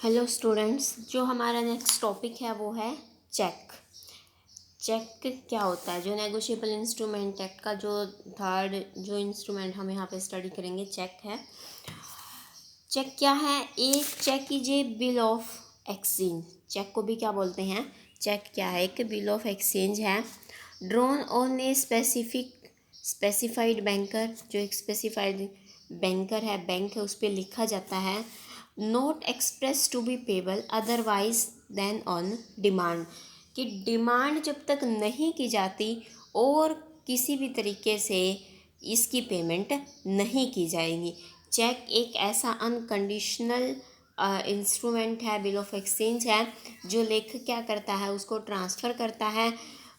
Hello students, जो हमारा next topic है वो है चेक। चेक क्या होता है? जो नेगोशिएबल इंस्ट्रूमेंट एक्ट का जो थर्ड जो इंस्ट्रूमेंट हम यहाँ पे स्टडी करेंगे चेक है। चेक क्या है? एक cheque is a bill of exchange. Cheque को भी क्या बोलते हैं? चेक क्या है? एक बिल ऑफ एक्सचेंज है drawn on a specified banker. जो एक स्पेसिफाइड बैंकर है, बैंक है, उस पर लिखा जाता है not express to be payable otherwise than on demand. कि डिमांड जब तक नहीं की जाती और किसी भी तरीके से इसकी पेमेंट नहीं की जाएगी। चेक एक ऐसा अनकंडीशनल इंस्ट्रूमेंट है, बिल ऑफ एक्सचेंज है, जो लेखक क्या करता है, उसको ट्रांसफ़र करता है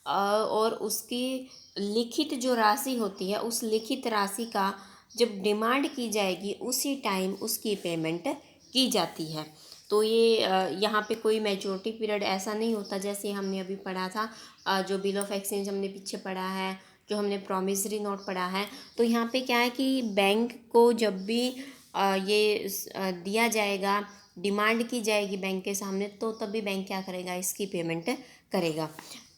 और उसकी लिखित जो राशि होती है, उस लिखित राशि का जब डिमांड की जाएगी उसी टाइम उसकी पेमेंट की जाती है। तो ये यहाँ पे कोई मैच्योरिटी पीरियड ऐसा नहीं होता जैसे हमने अभी पढ़ा था। जो बिल ऑफ एक्सचेंज हमने पीछे पढ़ा है, जो हमने प्रॉमिसरी नोट पढ़ा है, तो यहाँ पे क्या है कि बैंक को जब भी दिया जाएगा, डिमांड की जाएगी बैंक के सामने, तो तभी बैंक क्या करेगा, इसकी पेमेंट करेगा।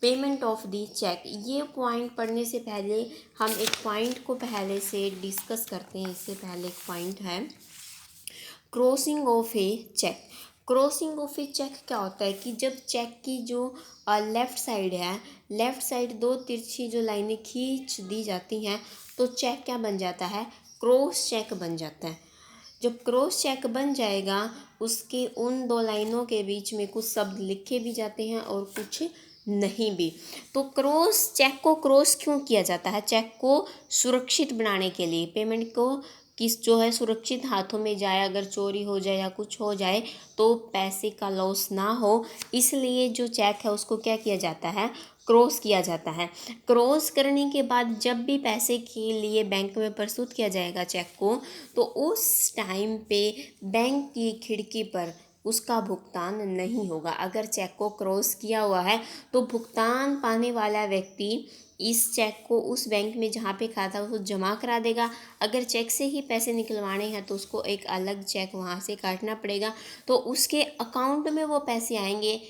पेमेंट ऑफ दी चेक, ये पॉइंट पढ़ने से पहले हम एक पॉइंट को पहले से डिस्कस करते हैं। इससे पहले एक पॉइंट है crossing of a cheque. Crossing of a cheque क्या होता है कि जब चेक की जो लेफ़्ट साइड है, लेफ़्ट साइड दो तिरछी जो लाइनें खींच दी जाती हैं, तो चेक क्या बन जाता है? क्रॉस चेक बन जाता है। जब क्रॉस चेक बन जाएगा, उसके उन दो लाइनों के बीच में कुछ शब्द लिखे भी जाते हैं और कुछ नहीं भी। तो क्रॉस चेक को क्रॉस क्यों किया जाता है? चेक को सुरक्षित बनाने के लिए, पेमेंट को किस जो है सुरक्षित हाथों में जाए, अगर चोरी हो जाए या कुछ हो जाए तो पैसे का लॉस ना हो, इसलिए जो चेक है उसको क्या किया जाता है? क्रॉस किया जाता है। क्रॉस करने के बाद जब भी पैसे के लिए बैंक में प्रस्तुत किया जाएगा चेक को, तो उस टाइम पे बैंक की खिड़की पर उसका भुगतान नहीं होगा। अगर चेक को क्रॉस किया हुआ है तो भुगतान पाने वाला व्यक्ति इस चेक को उस बैंक में जहाँ पे खाता है उसको जमा करा देगा। अगर चेक से ही पैसे निकलवाने हैं तो उसको एक अलग चेक वहाँ से काटना पड़ेगा, तो उसके अकाउंट में वो पैसे आएंगे।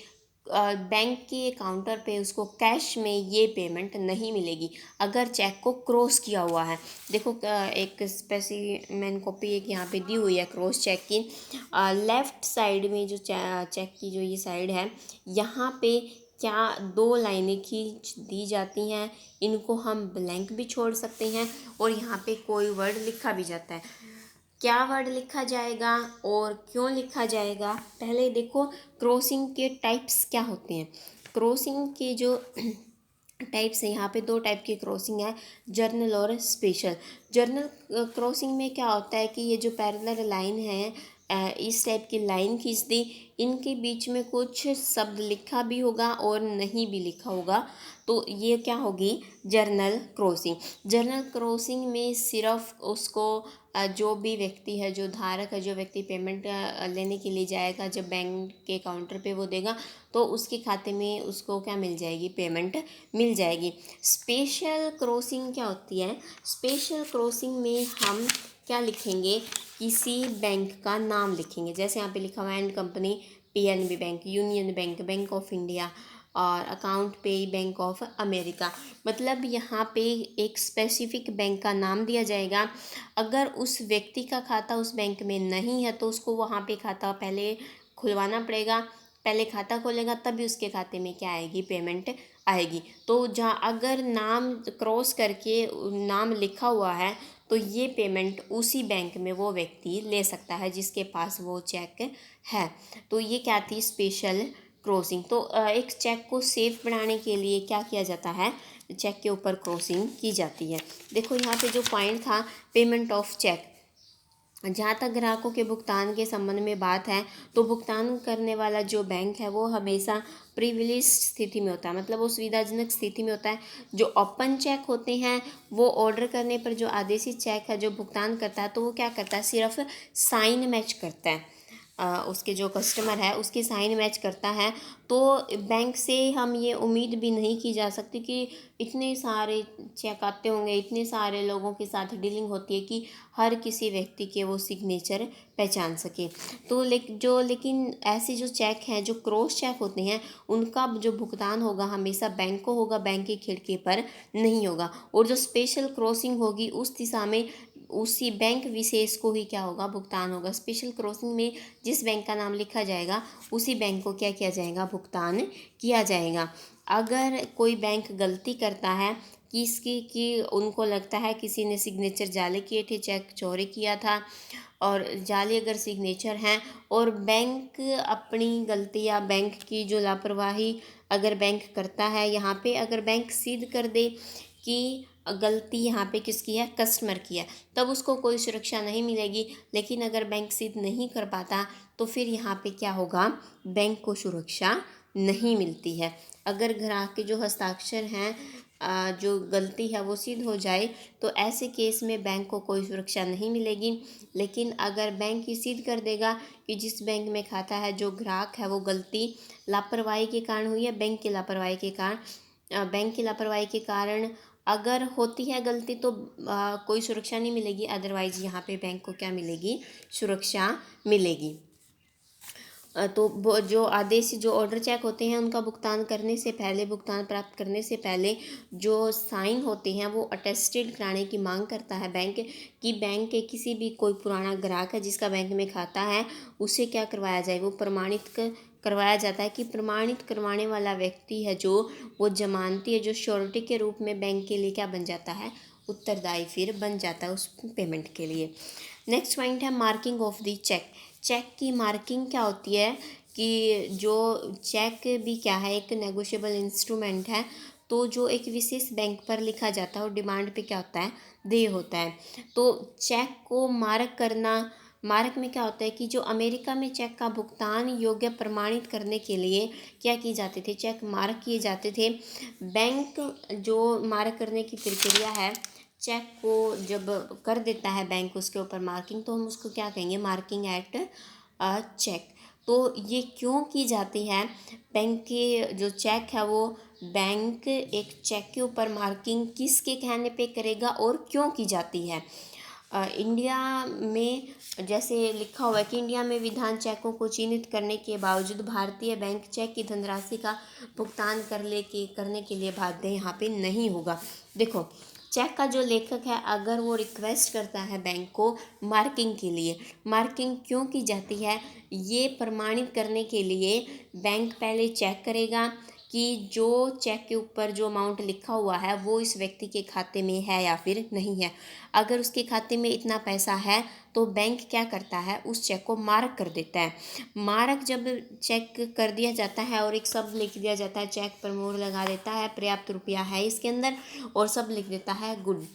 बैंक के काउंटर पे उसको कैश में ये पेमेंट नहीं मिलेगी अगर चेक को क्रॉस किया हुआ है। देखो एक स्पेसिमेन कॉपी एक यहाँ पे दी हुई है क्रॉस चेक की। लेफ़्ट साइड में जो चेक की जो ये साइड है, यहाँ पे क्या दो लाइनें खींच दी जाती हैं, इनको हम ब्लैंक भी छोड़ सकते हैं और यहाँ पे कोई वर्ड लिखा भी जाता है। क्या वर्ड लिखा जाएगा और क्यों लिखा जाएगा? पहले देखो क्रॉसिंग के टाइप्स क्या होते हैं। क्रॉसिंग के जो टाइप्स हैं, यहाँ पे दो टाइप की क्रॉसिंग है, जर्नल और स्पेशल। जर्नल क्रॉसिंग में क्या होता है कि ये जो पैरेलल लाइन है, इस टाइप की लाइन खींच दी, इनके बीच में कुछ शब्द लिखा भी होगा और नहीं भी लिखा होगा, तो ये क्या होगी? Journal crossing. जर्नल क्रॉसिंग में सिर्फ उसको जो भी व्यक्ति है, जो धारक है, जो व्यक्ति पेमेंट लेने के लिए जाएगा, जब बैंक के काउंटर पे वो देगा तो उसके खाते में उसको क्या मिल जाएगी? पेमेंट मिल जाएगी। स्पेशल क्रॉसिंग क्या होती है? स्पेशल क्रॉसिंग में हम क्या लिखेंगे? किसी बैंक का नाम लिखेंगे। जैसे यहाँ पे लिखा हुआ है and company, PNB bank, union bank, bank of India और अकाउंट पे बैंक ऑफ अमेरिका। मतलब यहाँ पे एक स्पेसिफिक बैंक का नाम दिया जाएगा। अगर उस व्यक्ति का खाता उस बैंक में नहीं है तो उसको वहाँ पे खाता पहले खुलवाना पड़ेगा। पहले खाता खोलेगा तभी उसके खाते में क्या आएगी? पेमेंट आएगी। तो जहाँ अगर नाम क्रॉस करके नाम लिखा हुआ है तो ये पेमेंट उसी बैंक में वो व्यक्ति ले सकता है जिसके पास वो चेक है। तो ये क्या थी? Special crossing. तो एक चेक को सेफ बनाने के लिए क्या किया जाता है? चेक के ऊपर क्रॉसिंग की जाती है। देखो यहाँ पे जो पॉइंट था पेमेंट ऑफ चेक, जहाँ तक ग्राहकों के भुगतान के संबंध में बात है, तो भुगतान करने वाला जो बैंक है वो हमेशा प्रिविलेज स्थिति में होता है, मतलब वो सुविधाजनक स्थिति में होता है। जो ओपन चेक होते हैं वो ऑर्डर करने पर जो आदेशित चेक है जो भुगतान करता है, तो वो क्या करता है? सिर्फ साइन मैच करता है। उसके जो कस्टमर है उसके साइन मैच करता है, तो बैंक से हम ये उम्मीद भी नहीं की जा सकती कि इतने सारे चेक आते होंगे, इतने सारे लोगों के साथ डीलिंग होती है कि हर किसी व्यक्ति के वो सिग्नेचर पहचान सके। तो लेकिन ऐसे जो चेक हैं, जो क्रॉस चेक होते हैं, उनका जो भुगतान होगा हमेशा बैंक को होगा, बैंक की खिड़की पर नहीं होगा। और जो स्पेशल क्रॉसिंग होगी उस दिशा में उसी बैंक विशेष को ही क्या होगा, भुगतान होगा। स्पेशल क्रॉसिंग में जिस बैंक का नाम लिखा जाएगा उसी बैंक को क्या किया जाएगा, भुगतान किया जाएगा। अगर कोई बैंक गलती करता है कि उनको लगता है किसी ने सिग्नेचर जाली किए थे, चेक चोरी किया था, और जाली अगर सिग्नेचर हैं, और बैंक अपनी गलती या बैंक की जो लापरवाही अगर बैंक करता है, यहाँ पे अगर बैंक सिद्ध कर दे कि गलती यहाँ पे किसकी है, कस्टमर की है, तब उसको कोई सुरक्षा नहीं मिलेगी। लेकिन अगर बैंक सिद्ध नहीं कर पाता तो फिर यहाँ पे क्या होगा, बैंक को सुरक्षा नहीं मिलती है। अगर ग्राहक के जो हस्ताक्षर हैं, जो गलती है वो सिद्ध हो जाए, तो ऐसे केस में बैंक को कोई सुरक्षा नहीं मिलेगी। लेकिन अगर बैंक ही सिद्ध कर देगा कि जिस बैंक में खाता है जो ग्राहक है वो गलती लापरवाही के कारण हुई है, बैंक की लापरवाही के कारण अगर होती है गलती, तो कोई सुरक्षा नहीं मिलेगी। अदरवाइज यहाँ पे बैंक को क्या मिलेगी, सुरक्षा मिलेगी। तो जो आदेश, जो ऑर्डर चेक होते हैं, उनका भुगतान करने से पहले, भुगतान प्राप्त करने से पहले जो साइन होते हैं वो अटेस्टेड कराने की मांग करता है बैंक, कि बैंक के किसी भी कोई पुराना ग्राहक है जिसका बैंक में खाता है, उसे क्या करवाया जाए, वो प्रमाणित करवाया जाता है कि प्रमाणित करवाने वाला व्यक्ति है जो वो जमानती है, जो श्योरिटी के रूप में बैंक के लिए क्या बन जाता है, उत्तरदायी फिर बन जाता है उस पेमेंट के लिए। नेक्स्ट पॉइंट है marking of the cheque. Cheque की मार्किंग क्या होती है कि जो चेक भी क्या है, एक नेगोशिएबल इंस्ट्रूमेंट है, तो जो एक विशेष बैंक पर लिखा जाता है और डिमांड पे क्या होता है, देय होता है। तो चेक को मार्क करना, मार्क में क्या होता है कि जो अमेरिका में चेक का भुगतान योग्य प्रमाणित करने के लिए क्या किए जाते थे, चेक मार्क किए जाते थे। बैंक जो मार्क करने की प्रक्रिया है, चेक को जब कर देता है बैंक उसके ऊपर मार्किंग, तो हम उसको क्या कहेंगे, मार्किंग एट चेक। तो ये क्यों की जाती है, बैंक के जो चेक है वो बैंक एक चेक के ऊपर मार्किंग किसके कहने पे करेगा और क्यों की जाती है। इंडिया में जैसे लिखा हुआ है कि इंडिया में विधान चेकों को चिन्हित करने के बावजूद भारतीय बैंक चेक की धनराशि का भुगतान करने के लिए बाध्य यहाँ पे नहीं होगा। देखो, चेक का जो लेखक है अगर वो रिक्वेस्ट करता है बैंक को मार्किंग के लिए, मार्किंग क्यों की जाती है, ये प्रमाणित करने के लिए बैंक पहले चेक करेगा कि जो चेक के ऊपर जो अमाउंट लिखा हुआ है वो इस व्यक्ति के खाते में है या फिर नहीं है। अगर उसके खाते में इतना पैसा है तो बैंक क्या करता है, उस चेक को मार्क कर देता है। मार्क जब चेक कर दिया जाता है और एक शब्द लिख दिया जाता है, चेक पर मोहर लगा देता है, पर्याप्त रुपया है इसके अंदर, और सब लिख देता है गुड।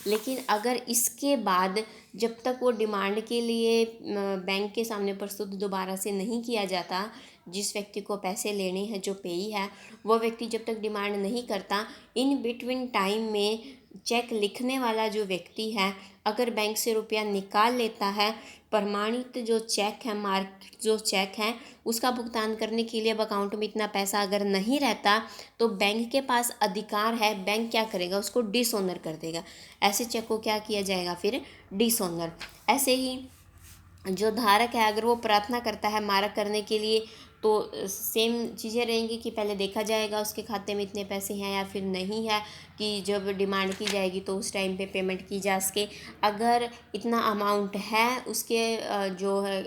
लेकिन अगर इसके बाद जब तक वो डिमांड के लिए बैंक के सामने प्रस्तुत दोबारा से नहीं किया जाता, जिस व्यक्ति को पैसे लेने हैं, जो पेई है, वो व्यक्ति जब तक डिमांड नहीं करता, इन बिटवीन टाइम में चेक लिखने वाला जो व्यक्ति है अगर बैंक से रुपया निकाल लेता है, प्रमाणित जो चेक है, मार्क जो चेक है, उसका भुगतान करने के लिए अब अकाउंट में इतना पैसा अगर नहीं रहता, तो बैंक के पास अधिकार है, बैंक क्या करेगा, उसको डिसऑनर कर देगा। ऐसे चेक को क्या किया जाएगा, फिर डिसऑनर। ऐसे ही जो धारक है अगर वो प्रार्थना करता है मार्क करने के लिए, तो सेम चीज़ें रहेंगी कि पहले देखा जाएगा उसके खाते में इतने पैसे हैं या फिर नहीं है, कि जब डिमांड की जाएगी तो उस टाइम पे पेमेंट की जा सके। अगर इतना अमाउंट है उसके जो है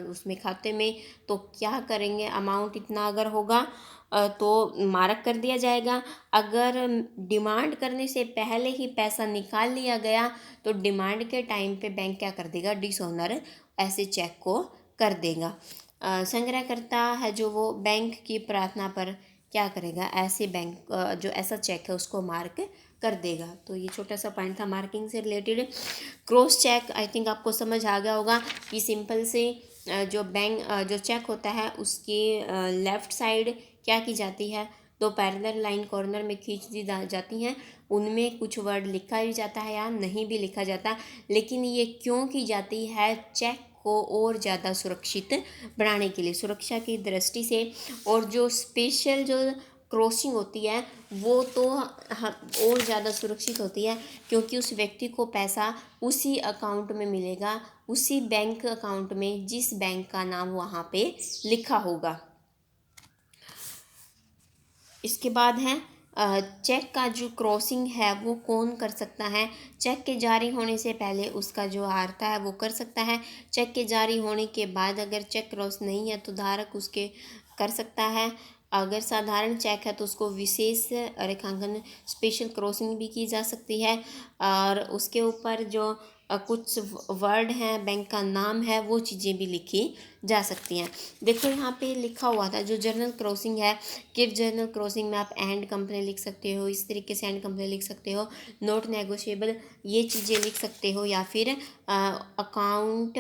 उसमें खाते में, तो क्या करेंगे, अमाउंट इतना अगर होगा तो मार्क कर दिया जाएगा। अगर डिमांड करने से पहले ही पैसा निकाल लिया गया तो डिमांड के टाइम पे बैंक क्या कर देगा, डिसऑनर ऐसे चेक को कर देगा। संग्रहकर्ता है जो वो बैंक की प्रार्थना पर क्या करेगा, ऐसे बैंक जो ऐसा चेक है उसको मार्क कर देगा। तो ये छोटा सा पॉइंट था मार्किंग से related. Cross cheque I think आपको समझ आ गया होगा कि सिंपल से जो बैंक जो चेक होता है उसके लेफ़्ट साइड क्या की जाती है, दो पैरेलल लाइन कॉर्नर में खींच दी जाती हैं, उनमें कुछ वर्ड लिखा भी जाता है या नहीं भी लिखा जाता। लेकिन ये क्यों की जाती है, चेक को और ज़्यादा सुरक्षित बनाने के लिए, सुरक्षा की दृष्टि से। और जो स्पेशल जो क्रॉसिंग होती है वो तो और ज़्यादा सुरक्षित होती है, क्योंकि उस व्यक्ति को पैसा उसी अकाउंट में मिलेगा, उसी बैंक अकाउंट में जिस बैंक का नाम वहाँ पे लिखा होगा। इसके बाद है चेक का जो क्रॉसिंग है वो कौन कर सकता है। चेक के जारी होने से पहले उसका जो आता है वो कर सकता है। चेक के जारी होने के बाद अगर चेक क्रॉस नहीं है तो धारक उसके कर सकता है। अगर साधारण चेक है तो उसको विशेष रेखांकन स्पेशल क्रॉसिंग भी की जा सकती है, और उसके ऊपर जो कुछ वर्ड हैं, बैंक का नाम है, वो चीज़ें भी लिखी जा सकती हैं। देखो यहाँ पे लिखा हुआ था जो जर्नल क्रॉसिंग है कि जर्नल क्रॉसिंग में आप एंड कंपनी लिख सकते हो, इस तरीके से एंड कंपनी लिख सकते हो, नॉट नेगोशिएबल ये चीज़ें लिख सकते हो, या फिर अकाउंट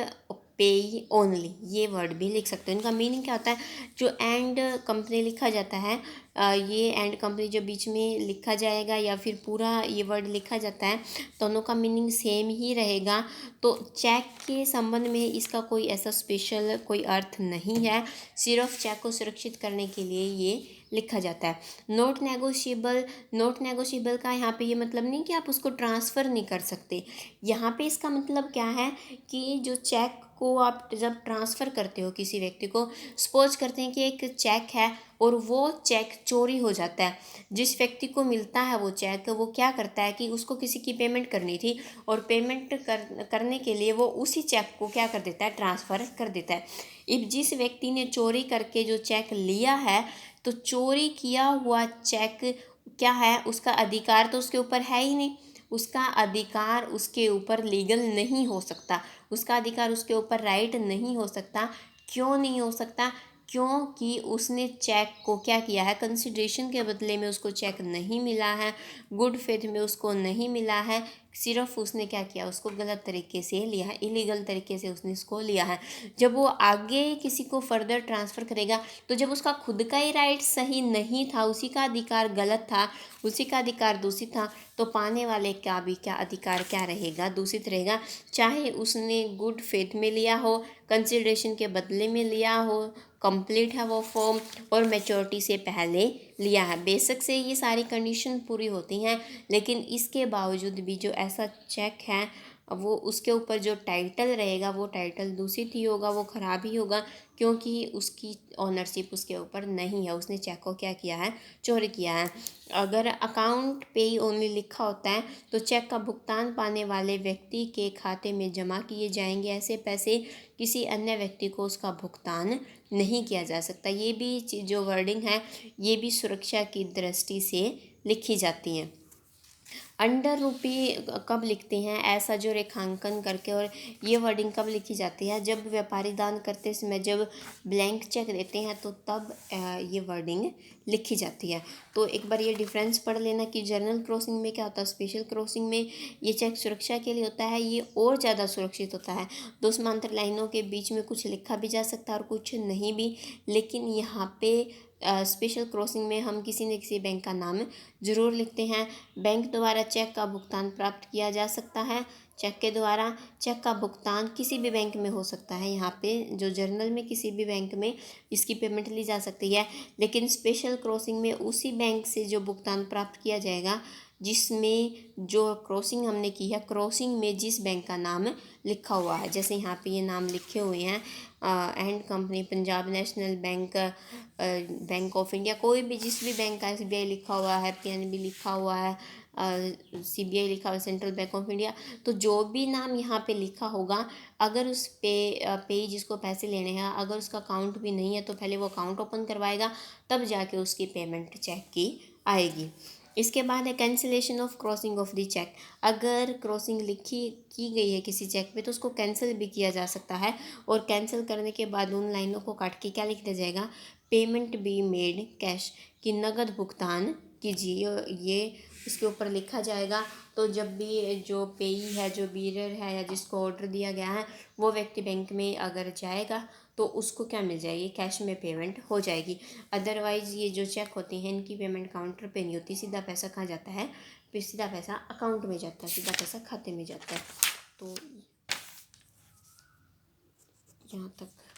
पे ओनली ये वर्ड भी लिख सकते हो। इनका मीनिंग क्या होता है, जो एंड कंपनी लिखा जाता है, ये एंड कंपनी जो बीच में लिखा जाएगा या फिर पूरा ये वर्ड लिखा जाता है, दोनों का मीनिंग सेम ही रहेगा। तो चेक के संबंध में इसका कोई ऐसा स्पेशल कोई अर्थ नहीं है, सिर्फ चेक को सुरक्षित करने के लिए ये लिखा जाता है। नॉट नेगोशिएबल, नॉट नेगोशिएबल का यहाँ पे ये मतलब नहीं कि आप उसको ट्रांसफ़र नहीं कर सकते। यहाँ पे इसका मतलब क्या है कि जो चेक को आप जब ट्रांसफ़र करते हो किसी व्यक्ति को, सपोज करते हैं कि एक चेक है और वो चेक चोरी हो जाता है, जिस व्यक्ति को मिलता है वो चेक, वो क्या करता है कि उसको किसी की पेमेंट करनी थी और पेमेंट करने के लिए वो उसी चेक को क्या कर देता है, ट्रांसफ़र कर देता है। इब जिस व्यक्ति ने चोरी करके जो चेक लिया है, तो चोरी किया हुआ चेक क्या है, उसका अधिकार तो उसके ऊपर है ही नहीं, उसका अधिकार उसके ऊपर लीगल नहीं हो सकता, उसका अधिकार उसके ऊपर राइट नहीं हो सकता। क्यों नहीं हो सकता, क्योंकि उसने चेक को क्या किया है, कंसिडरेशन के बदले में उसको चेक नहीं मिला है, गुड फेथ में उसको नहीं मिला है, सिर्फ उसने क्या किया, उसको गलत तरीके से लिया है, इलीगल तरीके से उसने इसको लिया है। जब वो आगे किसी को फर्दर ट्रांसफ़र करेगा, तो जब उसका खुद का ही राइट सही नहीं था, उसी का अधिकार गलत था, उसी का अधिकार दूषित था, तो पाने वाले का भी क्या अधिकार क्या रहेगा, दूषित रहेगा। चाहे उसने गुड फेथ में लिया हो, कंसिडरेशन के बदले में लिया हो, कंप्लीट है वो फॉर्म और मैच्योरिटी से पहले लिया है, बेशक से ये सारी कंडीशन पूरी होती हैं, लेकिन इसके बावजूद भी जो ऐसा चेक है वो उसके ऊपर जो टाइटल रहेगा वो टाइटल दूषित ही होगा, वो ख़राब ही होगा, क्योंकि उसकी ऑनरशिप उसके ऊपर नहीं है, उसने चेक को क्या किया है, चोरी किया है। अगर अकाउंट पे ओनली लिखा होता है तो चेक का भुगतान पाने वाले व्यक्ति के खाते में जमा किए जाएंगे, ऐसे पैसे किसी अन्य व्यक्ति को उसका भुगतान नहीं किया जा सकता। ये भी जो वर्डिंग है ये भी सुरक्षा की दृष्टि से लिखी जाती हैं। अंडर रुपी कब लिखते हैं, ऐसा जो रेखांकन करके, और ये वर्डिंग कब लिखी जाती है, जब व्यापारी दान करते समय जब ब्लैंक चेक देते हैं तो तब ये वर्डिंग लिखी जाती है। तो एक बार ये डिफरेंस पढ़ लेना कि जर्नल क्रॉसिंग में क्या होता है, स्पेशल क्रॉसिंग में ये चेक सुरक्षा के लिए होता है, ये और ज़्यादा सुरक्षित होता है। दो समांतर लाइनों के बीच में कुछ लिखा भी जा सकता है और कुछ नहीं भी, लेकिन यहाँ पे स्पेशल क्रॉसिंग में हम किसी न किसी बैंक का नाम ज़रूर लिखते हैं। बैंक द्वारा चेक का भुगतान प्राप्त किया जा सकता है, चेक के द्वारा चेक का भुगतान किसी भी बैंक में हो सकता है, यहाँ पे जो जर्नल में किसी भी बैंक में इसकी पेमेंट ली जा सकती है, लेकिन स्पेशल क्रॉसिंग में उसी बैंक से जो भुगतान प्राप्त किया जाएगा जिसमें जो क्रॉसिंग हमने की है, क्रॉसिंग में जिस बैंक का नाम लिखा हुआ है, जैसे यहाँ पे ये नाम लिखे हुए हैं and company, Punjab national bank, bank of India, कोई भी जिस भी बैंक का, SBI लिखा हुआ है, PNB लिखा हुआ है, CBI लिखा हुआ है, सेंट्रल बैंक ऑफ इंडिया, तो जो भी नाम यहाँ पे लिखा होगा, अगर उस पे जिसको पैसे लेने हैं अगर उसका अकाउंट भी नहीं है तो पहले वो अकाउंट ओपन करवाएगा, तब जाके उसकी पेमेंट चेक की आएगी। इसके बाद है cancellation of crossing of the cheque. अगर क्रॉसिंग लिखी की गई है किसी चेक पे तो उसको कैंसिल भी किया जा सकता है, और कैंसिल करने के बाद उन लाइनों को काट के क्या लिख दिया जाएगा, पेमेंट बी मेड कैश, कि नगद भुगतान कीजिए, ये उसके ऊपर लिखा जाएगा। तो जब भी जो पेई है, जो बीरर है या जिसको ऑर्डर दिया गया है, वो व्यक्ति बैंक में अगर जाएगा तो उसको क्या मिल जाएगी, कैश में पेमेंट हो जाएगी। अदरवाइज़ ये जो चेक होते हैं इनकी पेमेंट काउंटर पे नहीं होती, सीधा पैसा कहाँ जाता है, फिर सीधा पैसा अकाउंट में जाता है, सीधा पैसा खाते में जाता है। तो यहाँ तक।